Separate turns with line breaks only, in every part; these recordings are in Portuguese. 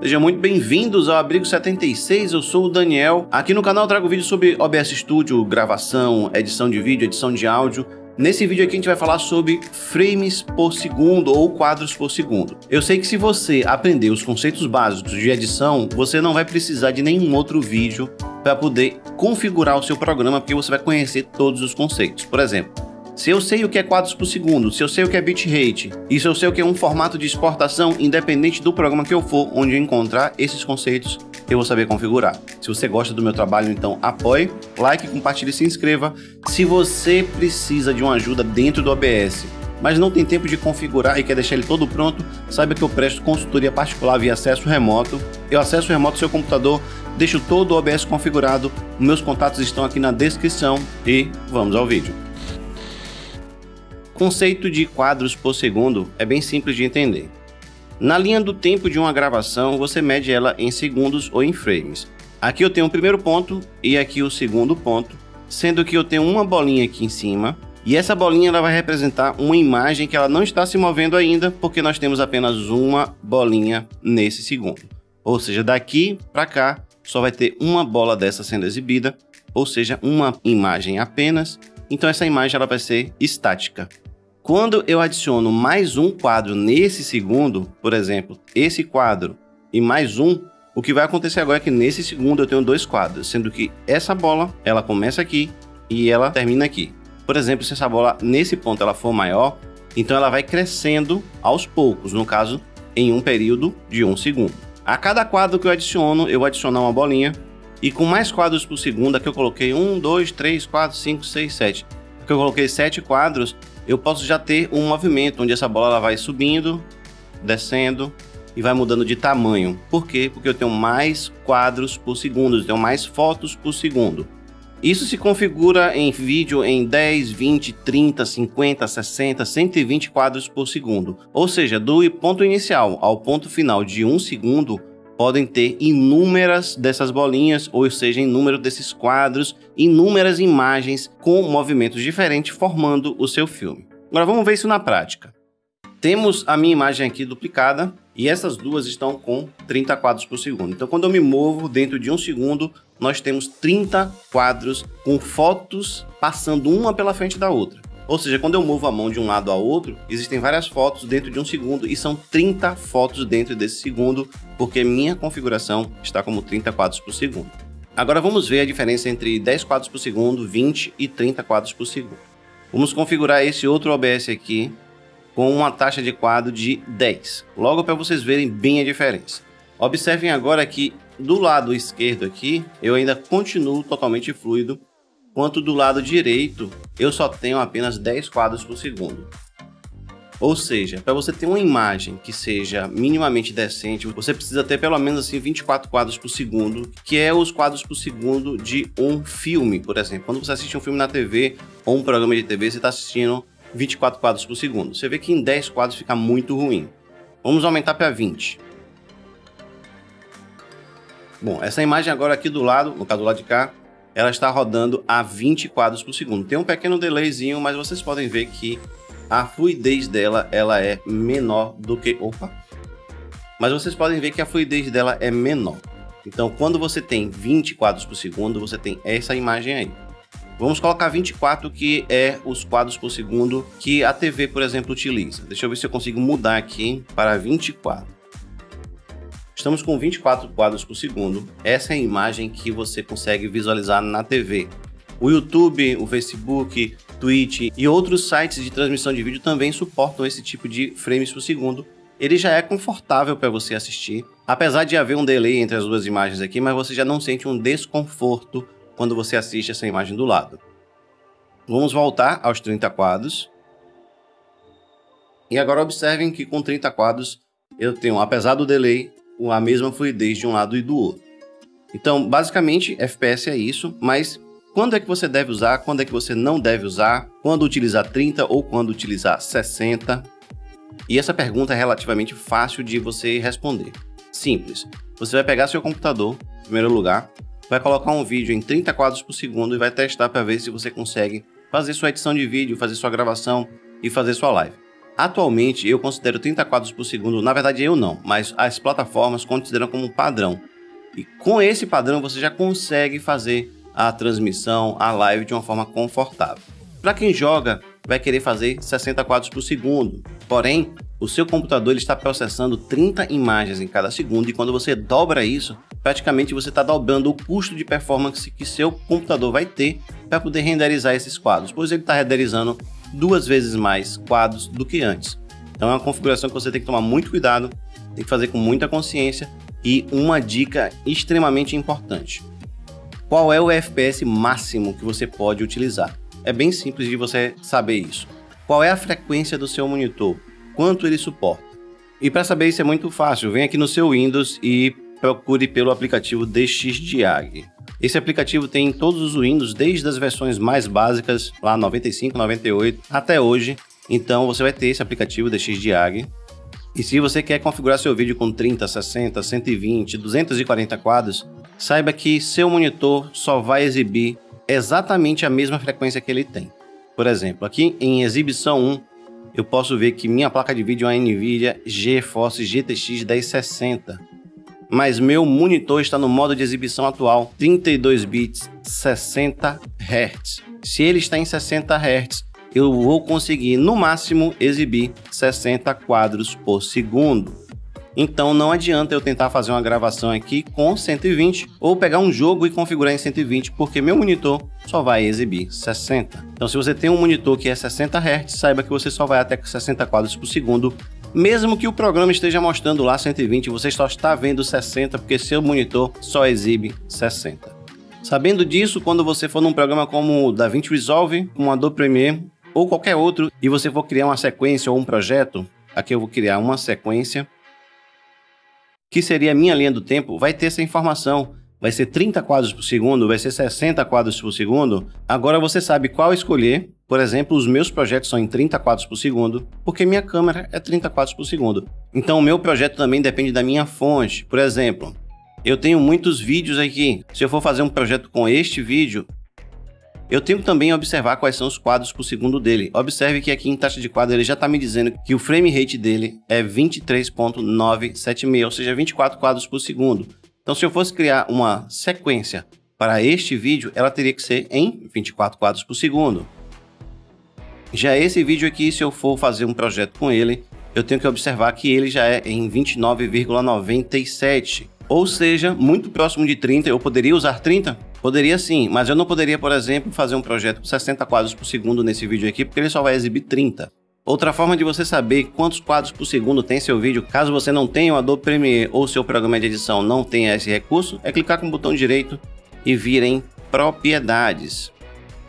Sejam muito bem-vindos ao Abrigo 76, eu sou o Daniel. Aqui no canal eu trago vídeos sobre OBS Studio, gravação, edição de vídeo, edição de áudio. Nesse vídeo aqui a gente vai falar sobre frames por segundo ou quadros por segundo. Eu sei que se você aprender os conceitos básicos de edição, você não vai precisar de nenhum outro vídeo para poder configurar o seu programa, porque você vai conhecer todos os conceitos. Por exemplo, se eu sei o que é quadros por segundo, se eu sei o que é bitrate, e se eu sei o que é um formato de exportação, independente do programa que eu for, onde eu encontrar esses conceitos, eu vou saber configurar. Se você gosta do meu trabalho, então apoie, like, compartilhe e se inscreva. Se você precisa de uma ajuda dentro do OBS, mas não tem tempo de configurar e quer deixar ele todo pronto, saiba que eu presto consultoria particular via acesso remoto. Eu acesso remoto seu computador, deixo todo o OBS configurado, meus contatos estão aqui na descrição e vamos ao vídeo. O conceito de quadros por segundo é bem simples de entender. Na linha do tempo de uma gravação, você mede ela em segundos ou em frames. Aqui eu tenho o primeiro ponto e aqui o segundo ponto, sendo que eu tenho uma bolinha aqui em cima, e essa bolinha ela vai representar uma imagem que ela não está se movendo ainda, porque nós temos apenas uma bolinha nesse segundo. Ou seja, daqui para cá só vai ter uma bola dessa sendo exibida, ou seja, uma imagem apenas. Então essa imagem ela vai ser estática. Quando eu adiciono mais um quadro nesse segundo, por exemplo, esse quadro e mais um, o que vai acontecer agora é que nesse segundo eu tenho dois quadros, sendo que essa bola ela começa aqui e ela termina aqui. Por exemplo, se essa bola nesse ponto ela for maior, então ela vai crescendo aos poucos, no caso, em um período de 1 segundo. A cada quadro que eu adiciono, eu vou adicionar uma bolinha, e com mais quadros por segundo, aqui eu coloquei 1, 2, 3, 4, 5, 6, 7. Aqui eu coloquei 7 quadros, eu posso já ter um movimento onde essa bola ela vai subindo, descendo e vai mudando de tamanho. Por quê? Porque eu tenho mais quadros por segundo, eu tenho mais fotos por segundo. Isso se configura em vídeo em 10, 20, 30, 50, 60, 120 quadros por segundo. Ou seja, do ponto inicial ao ponto final de 1 segundo, podem ter inúmeras dessas bolinhas, ou seja, inúmeros desses quadros, inúmeras imagens com movimentos diferentes formando o seu filme. Agora vamos ver isso na prática. Temos a minha imagem aqui duplicada e essas duas estão com 30 quadros por segundo. Então quando eu me movo dentro de 1 segundo, nós temos 30 quadros com fotos passando uma pela frente da outra. Ou seja, quando eu movo a mão de um lado ao outro, existem várias fotos dentro de 1 segundo e são 30 fotos dentro desse segundo, porque minha configuração está como 30 quadros por segundo. Agora vamos ver a diferença entre 10 quadros por segundo, 20 e 30 quadros por segundo. Vamos configurar esse outro OBS aqui com uma taxa de quadro de 10, logo para vocês verem bem a diferença. Observem agora que do lado esquerdo aqui, eu ainda continuo totalmente fluido, enquanto do lado direito eu só tenho apenas 10 quadros por segundo. Ou seja, para você ter uma imagem que seja minimamente decente, você precisa ter pelo menos assim 24 quadros por segundo, que é os quadros por segundo de um filme, por exemplo. Quando você assiste um filme na TV ou um programa de TV, você está assistindo 24 quadros por segundo. Você vê que em 10 quadros fica muito ruim. Vamos aumentar para 20. Bom, essa imagem agora aqui do lado, no caso do lado de cá, ela está rodando a 20 quadros por segundo. Tem um pequeno delayzinho, mas vocês podem ver que a fluidez dela ela é menor do que... Mas vocês podem ver que a fluidez dela é menor. Então, quando você tem 20 quadros por segundo, você tem essa imagem aí. Vamos colocar 24, que é os quadros por segundo que a TV, por exemplo, utiliza. Deixa eu ver se eu consigo mudar aqui para 24. Estamos com 24 quadros por segundo. Essa é a imagem que você consegue visualizar na TV. O YouTube, o Facebook, Twitch e outros sites de transmissão de vídeo também suportam esse tipo de frames por segundo. Ele já é confortável para você assistir, apesar de haver um delay entre as duas imagens aqui, mas você já não sente um desconforto quando você assiste essa imagem do lado. Vamos voltar aos 30 quadros. E agora observem que com 30 quadros eu tenho, apesar do delay, a mesma fluidez de um lado e do outro. Então, basicamente, FPS é isso, mas quando é que você deve usar, quando é que você não deve usar, quando utilizar 30 ou quando utilizar 60? E essa pergunta é relativamente fácil de você responder. Simples. Você vai pegar seu computador, em primeiro lugar, vai colocar um vídeo em 30 quadros por segundo e vai testar para ver se você consegue fazer sua edição de vídeo, fazer sua gravação e fazer sua live. Atualmente eu considero 30 quadros por segundo, na verdade eu não, mas as plataformas consideram como padrão. E com esse padrão você já consegue fazer a transmissão, a live de uma forma confortável. Para quem joga, vai querer fazer 60 quadros por segundo, porém o seu computador ele está processando 30 imagens em cada segundo e quando você dobra isso, praticamente você está dobrando o custo de performance que seu computador vai ter para poder renderizar esses quadros, pois ele está renderizando 2 vezes mais quadros do que antes. Então é uma configuração que você tem que tomar muito cuidado, tem que fazer com muita consciência. E uma dica extremamente importante: qual é o FPS máximo que você pode utilizar? É bem simples de você saber isso. Qual é a frequência do seu monitor? Quanto ele suporta? E para saber isso é muito fácil, vem aqui no seu Windows e procure pelo aplicativo DXDiag. Esse aplicativo tem em todos os Windows, desde as versões mais básicas, lá 95, 98, até hoje. Então você vai ter esse aplicativo DXDiag. E se você quer configurar seu vídeo com 30, 60, 120, 240 quadros, saiba que seu monitor só vai exibir exatamente a mesma frequência que ele tem. Por exemplo, aqui em exibição 1, eu posso ver que minha placa de vídeo é uma NVIDIA GeForce GTX 1060. Mas meu monitor está no modo de exibição atual, 32 bits, 60 Hz. Se ele está em 60 Hz, eu vou conseguir no máximo exibir 60 quadros por segundo. Então não adianta eu tentar fazer uma gravação aqui com 120 ou pegar um jogo e configurar em 120, porque meu monitor só vai exibir 60. Então se você tem um monitor que é 60 Hz, saiba que você só vai até 60 quadros por segundo, mesmo que o programa esteja mostrando lá 120, você só está vendo 60 porque seu monitor só exibe 60. Sabendo disso, quando você for num programa como o DaVinci Resolve, como Adobe Premiere ou qualquer outro, e você for criar uma sequência ou um projeto, aqui eu vou criar uma sequência, que seria a minha linha do tempo, vai ter essa informação. Vai ser 30 quadros por segundo, vai ser 60 quadros por segundo. Agora você sabe qual escolher. Por exemplo, os meus projetos são em 30 quadros por segundo, porque minha câmera é 30 quadros por segundo. Então o meu projeto também depende da minha fonte. Por exemplo, eu tenho muitos vídeos aqui. Se eu for fazer um projeto com este vídeo, eu tenho que também observar quais são os quadros por segundo dele. Observe que aqui em taxa de quadro ele já está me dizendo que o frame rate dele é 23.976, ou seja, 24 quadros por segundo. Então se eu fosse criar uma sequência para este vídeo, ela teria que ser em 24 quadros por segundo. Já esse vídeo aqui, se eu for fazer um projeto com ele, eu tenho que observar que ele já é em 29,97. Ou seja, muito próximo de 30. Eu poderia usar 30? Poderia sim, mas eu não poderia, por exemplo, fazer um projeto com 60 quadros por segundo nesse vídeo aqui, porque ele só vai exibir 30. Outra forma de você saber quantos quadros por segundo tem seu vídeo, caso você não tenha o Adobe Premiere ou seu programa de edição não tenha esse recurso, é clicar com o botão direito e vir em Propriedades.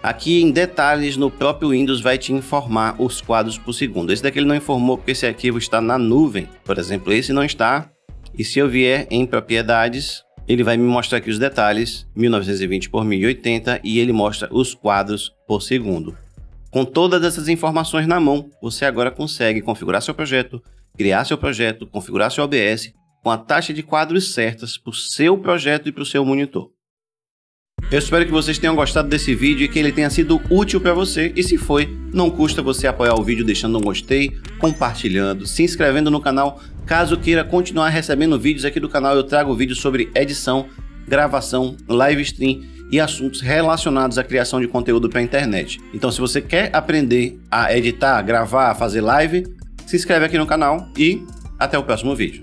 Aqui em Detalhes, no próprio Windows vai te informar os quadros por segundo. Esse daqui ele não informou porque esse arquivo está na nuvem. Por exemplo, esse não está. E se eu vier em Propriedades, ele vai me mostrar aqui os detalhes, 1920 por 1080, e ele mostra os quadros por segundo. Com todas essas informações na mão, você agora consegue configurar seu projeto, criar seu projeto, configurar seu OBS com a taxa de quadros certas para o seu projeto e para o seu monitor. Eu espero que vocês tenham gostado desse vídeo e que ele tenha sido útil para você. E se foi, não custa você apoiar o vídeo deixando um gostei, compartilhando, se inscrevendo no canal. Caso queira continuar recebendo vídeos aqui do canal, eu trago vídeos sobre edição, gravação, live stream e assuntos relacionados à criação de conteúdo para a internet. Então se você quer aprender a editar, gravar, fazer live, se inscreve aqui no canal e até o próximo vídeo.